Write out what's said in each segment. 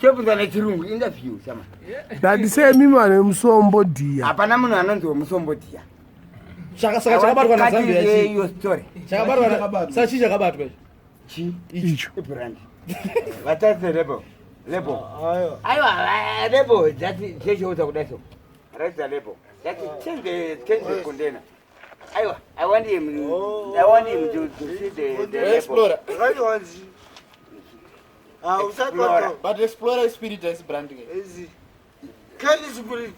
Chobudza nechirungu interview chama. Ndadise mimi ane musombo dia. Hapana munhu anonzi musombo dia. Saka chakabatwa na Zambia chi. Your story. Chakabatwa na saka chi chakabatwa chi icho. Brand. Vatatse lebo. Aiwa lebo jati chechoza kudaso. Raisa lebo. Jati change container. Aiwa I want him to see the Explorer. Right ones. But Explorer Spirit is branding. Easy. Can you spirit?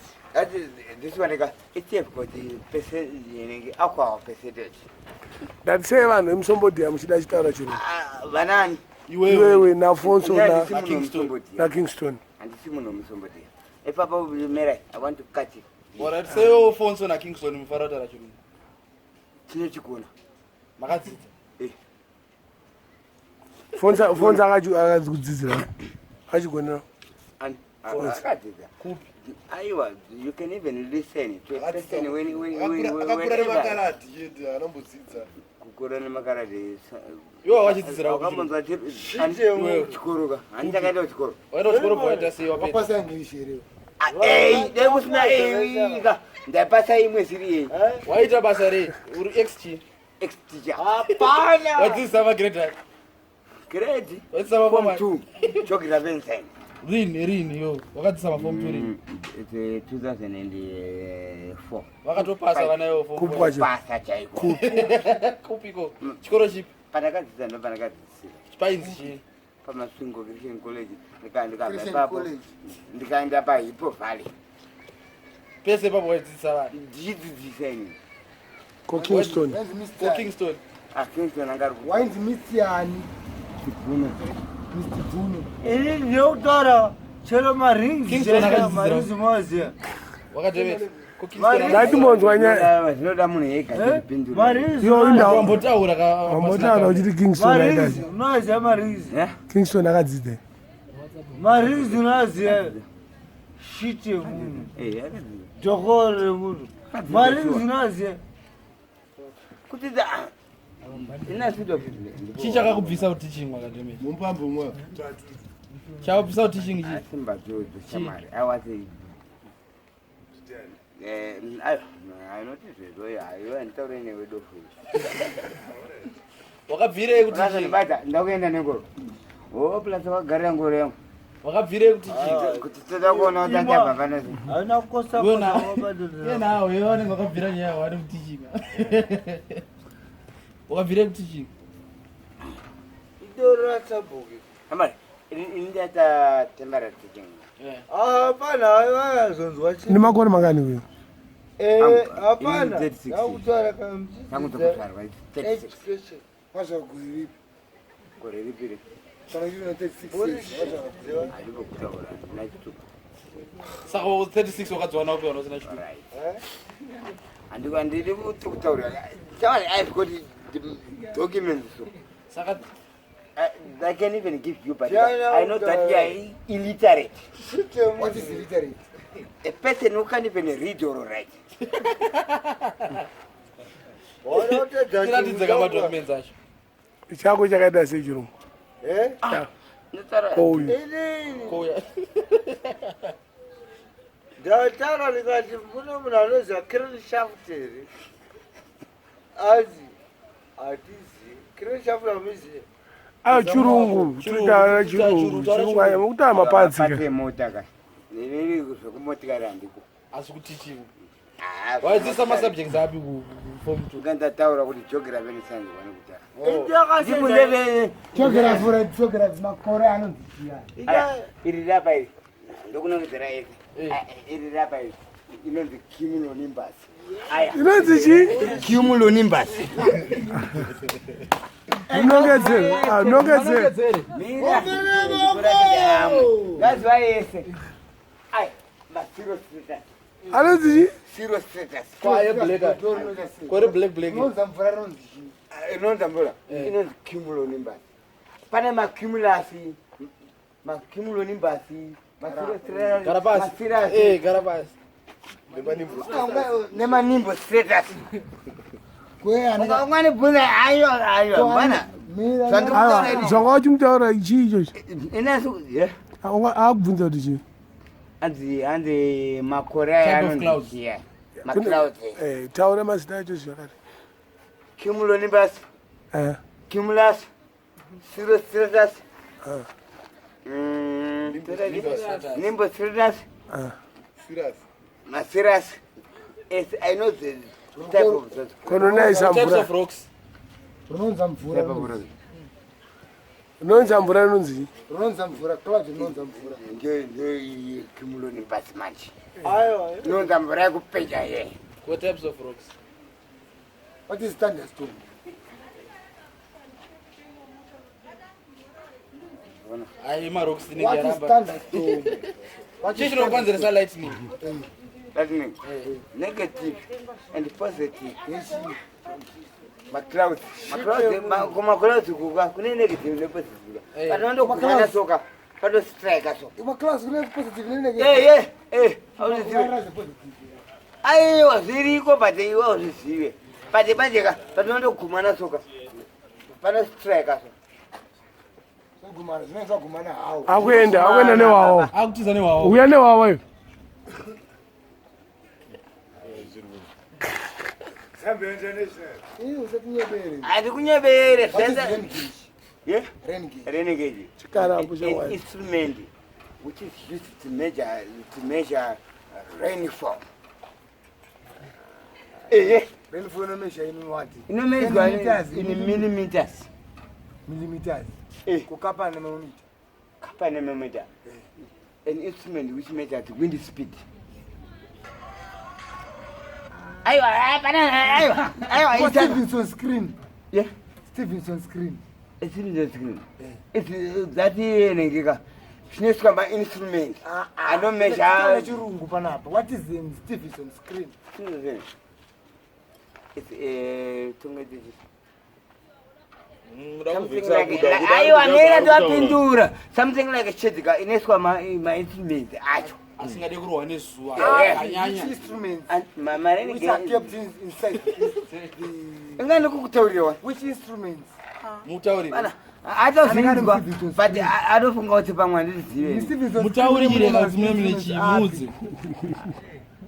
This one it's for the percentage aqua percentage. Ndadise vanhu musombo dia muchida chitaura chiro. Vanani Iwewe na Fonso na Kingston. And this one musombo dia. If Papa will be married, I want to catch it. Alright, say Fonso na Kingston mufarata chiro. Chine chikona. Makadzidza. Fonso akadzidzira. Achigona. And Aiwa, you can even listen to a person when Kukura nemakaradi. Yo wachidzidzira ukamonzwa chikoro handakaenda kuchikoro. Waenda kuchikoro poita sei wapedza. Papa English here. Dai kusina ndapasa imwe siri yei. Waita basa rei uri ex teacher. Hapana. Wadzidzisa magrade. Grade. Wadzidzisa form 2. Geography and science. Rini yo wakadzidzisa form 2 rini. It's 2004. Wakatopasa vana yo form 4. Pasa chaiko. Kupiko. Chikoro chipi? Panakadzidza ndopanakadzidza. Chipainzi chi. Pamasvingo Christian College. Ndikaenda paHippo Valley. Pese papo wadzidzisa vanhu. Ndichidzidzisa ini. Kingston. Kingston. Kingston angari. Wines Mr. Bruno. Ini ndiyokutaura chero marings. Kingston marings moziya. Wakatevesa. Ndatimonzwa nyaya. Zvinoda munhu ega kupindura. Marings. Yo inda wambotaura kuti Kingston akazi. Unoziya marings. Kingston akadzidza. Marings unoziya shit yemunhu. Jokoro remunhu. Marings unoziya. Kuti da ina sido chichakakubvisa teaching wakateme Mumpambo mwa. chakubvisa teaching chi Simba Jojo Shamari. I was I noticed it. You went to any way do food. wakabvire kuti Bata ndakuenda negoro. Plus wakagara ngoro yangu. wakabvire kuti teaching Kuti toda kuona utanga bavana. Haina kukosa yena nawo yone wakabvira nyaya wari teaching wakabvire kuti teaching idora tabuki. Hamari indata temara teaching. Hapana wayazonzwa chi. Ni makore mangani wewe? Hapana. Yakutwara Tangu tokutwarwa 36. Education. Washa kuzivipi? Gore ripiri. Kana hivi na 36. Washa kuziwa. Alipo kutaura na kitu. saka 36 wakadzwa nawo pano sina chitu Andiko ndiri kutaura. Jamani, I've got the documents. saka I can even give you, but I know that you are illiterate. What is illiterate? A person who can't even read or write. tiratidze kama documents acho Chako chakaita sechirungu. koya ndatara ndikati mune munhu anoziva Kirenshaft here. Azi hatizivi Kirenshaft hamuzivi. Chirungu, tutaura chirungu. Chirungu mukutama mapadzi. Pate mota ka. Niri zvokumotikari handiko. asi kuti teaching waidzisa masubjects api ku form 2 Ngandataura kuti geography and science vanokutara. Geography makore anonziya. Iri rapa iri. Ndokunongedzera iri. Iri rapa iri. Inonzi cumulonimbus. Aya. Inonzi chi? Cumulonimbus. Nongedzere. Mira. That's why yese. Ai, masiro status. Anonzi chi? Zero status. kwaye black kwere black Nonza mvura ronzi. Inonzi mvura. Inonzi cumulonimbus. Pane macumulus. Macumulonimbus. garabasi garabasi Nemanimbo status. Kwe anaka. Ungani buna ayo bana. zvanga wachimutaura chii ichocho inasu akubvunza kuti chii hanzi makore ayanondiziya macloud taura mazita acho zvakati cumulonimbus cumulus cirrus nimbus cirrus Cirrus. I know the type of that. kononaisa Types mvura of rocks. Runonza mvura. unonza mvura inonzi Runonza mvura. Cloud runonza mvura. Ndio cumulonimbus manje. Aiwa. Inonza mvura yekupeja ye. What types of rocks? What is thunderstorm? Ai rocks What is tinenge thunderstorm? What Chii is chinokonzeresa lightning? That means negative and positive. Maclouds. Maclouds kuka kune negative ne positive. Panondo kumana soka. Pano strike aso. Uma class kune positive ne negative. How is it? Aiwa zviriko but iwe uzvizive. But manjeka panondo kumana soka. Pano strike aso. Gumana, zvinonza gumana hawo. akuenda newawo Akutiza newawo. uya newawo iyo Usatinyebere. Andikunyebere What is senza. renegade? Yeah? Renegade. Renegade. chikarambo An chawa instrument which is used to measure rainfall. Rainfall no measure in what? Inomeasure Millimeters. in millimeters. Millimeters. Eh. Kukapa na millimeter. Kappa nanometer. An instrument which measures the wind speed. Aiwa, What it's a Stevenson screen? yeah. Stevenson screen. It's in the screen. It's that nengika. Zvinoiswa ma-instrument. Anomeasure. Chirungu panapa. What is the Stevenson screen? It's something like a chitika inoiswa ma-instrument acho. Asingade kurohwa nezuva. Which Akanyanya. instruments? Which Which are kept inside ingani kukutauriwa which instruments? Mutaurire. atozvinzwa but anofunga kuti pamwe handizive Stevenson Mutaurire kana dzimwe mune chimudzi.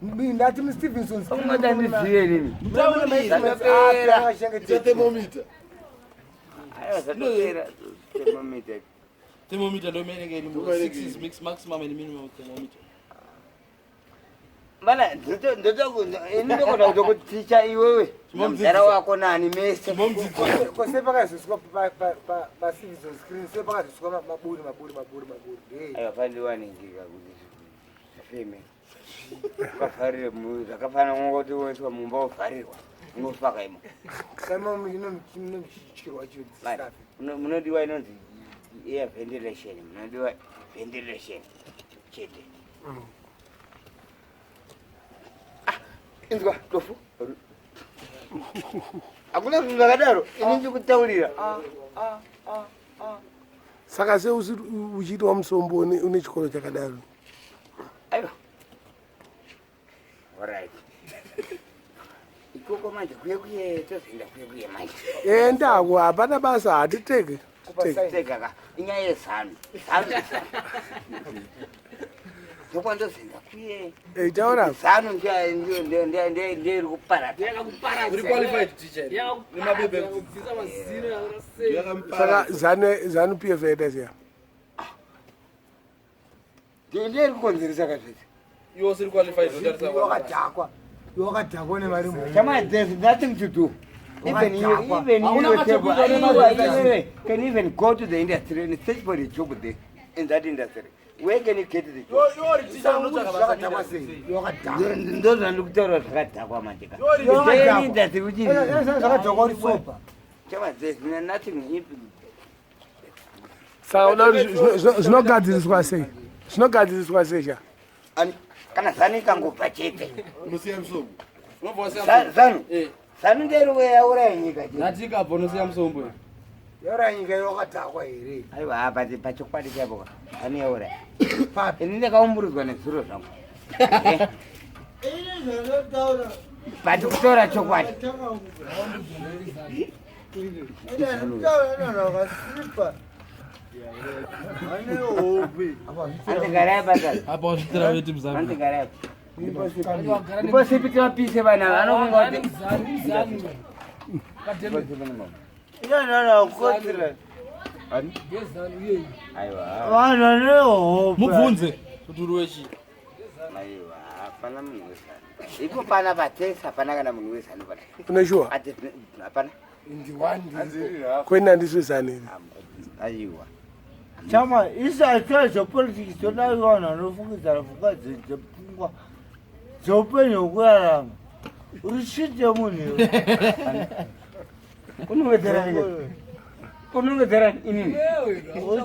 Ndati Stevenson screen. ungoti handizive nini Thermometer. Zvatopera thermometer. Thermometer ndio menenge iri 6 is mix maximum and minimum thermometer. Bana ndotokona kutokuticha iwewe muzara wako nani mese Kose pakazoswa pa Stevenson screen. Se pakazoswa maburi. aiwa pandiwaningika kuti zvifeme ukavharire zvakafana ngoti woiswa mumba wovharirwa unofaka imo Kama munochirwa chiyo. munodiwa inonzi air ventilation munodiwa ventilation chete inzwa tofu hakuna zvinhu zvakadaro ini ndikutaurira saka se uchiitwa musombo une chikoro chakadaro aiwa alright ikoko manje kuye tozoenda kuye manje endako hapana basa hatiteke tegaka inyaya yezano zokwandozoenda kuye taura zano ndiri kuparata Uri qualified teacher. Nemabebe. saka zanu pf yaita siya ndiri kukonzeresa kazviti You also qualified to that. Wakadhakwa nemari mhomho. Chama, there's nothing to do. Even you can even go to the industry and search for a job there in that industry. Where can you get the job? Wakadhakwa sei? Wakadhakwa. Those are looked at zvakadhakwa majika. Wakadhakwa. Industry which is Zvakadhakwa uri sopa. Chama, there's nothing. saka uda kuti zvinogadziriswa sei zvinogadziriswa sei sha Kana zani kangobva chete. Unosiya musombo. Unobva wasiya Zanu. Eh. Zanu ndero yaura nyika chete. Natika bva unosiya musombo. Yaura nyika wakadhakwa here. Aiwa hapa pachokwadi chapo. Zanu yaura. Papi. Ini ndakaumburudzwa nezuro zvangu. Pati kutora chokwadi. Wakaslipa. Ane hope. Antigara bata. Apa usitira wetu mzambi. Antigara. Ndipo sipita pise bana. Anongote. Ina ukotira. Aiwa. Wana ne hope. Mubvunze kuti uri wechi. Aiwa. Hapana munhu wesana. Ipo pana patesa hapana kana munhu wesana pana. Una sure? Hapana. Kwena ndiswezani. Aiwa. Chama isa cho politics tona yona nofungidzana pfungwa dzepfungwa dzeupenyu hwekurarama urishite munhu Unongedzera inini.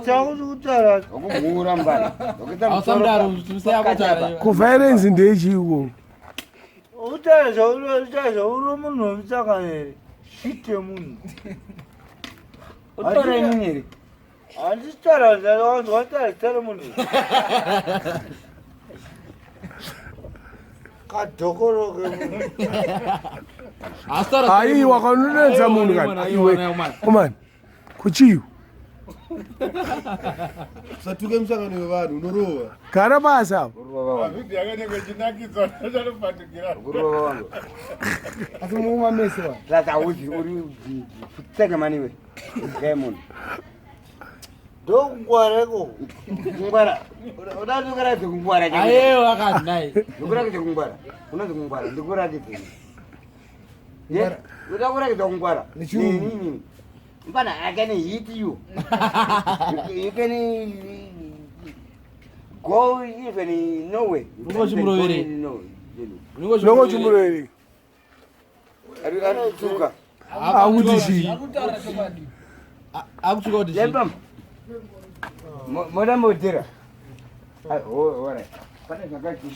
uchakuti kutaura Okumhura mbana. Ausamdaro tumseya kutara. Kuviolence ndechiko. utaura zvauri munhu wemusanganeri shite munhu Utora inini. handitaura zvawataura zita remunhu kadhokoroke munhu Asitara. Aiwa kanonenza munhu kana iwe. Komani. Kuchiyo. Satuke msangano wevanhu unorowa. Gara basa. Azvidi yakanenge chinakidzwa zvanopatikira. Guruva wangu. Asi mumwe mese wa. Sasa uri kutseka mani we. Diamond. ndokungwareko Kungwara. Udatokera kungwara. Aye wakadai. Ndikurakidze kungwara. Unozi kungwara. Ndikurakidze. Ye? Udakurakidze kungwara. Nini? Mbana I can hit you. You can go even nowhere. Ungo chimurovere. No. Nongo chimureri. Ari tuka. Akuti chi. Akutuka kuti. Lembam. Moda modera. Oh, ora. Pana zvakati.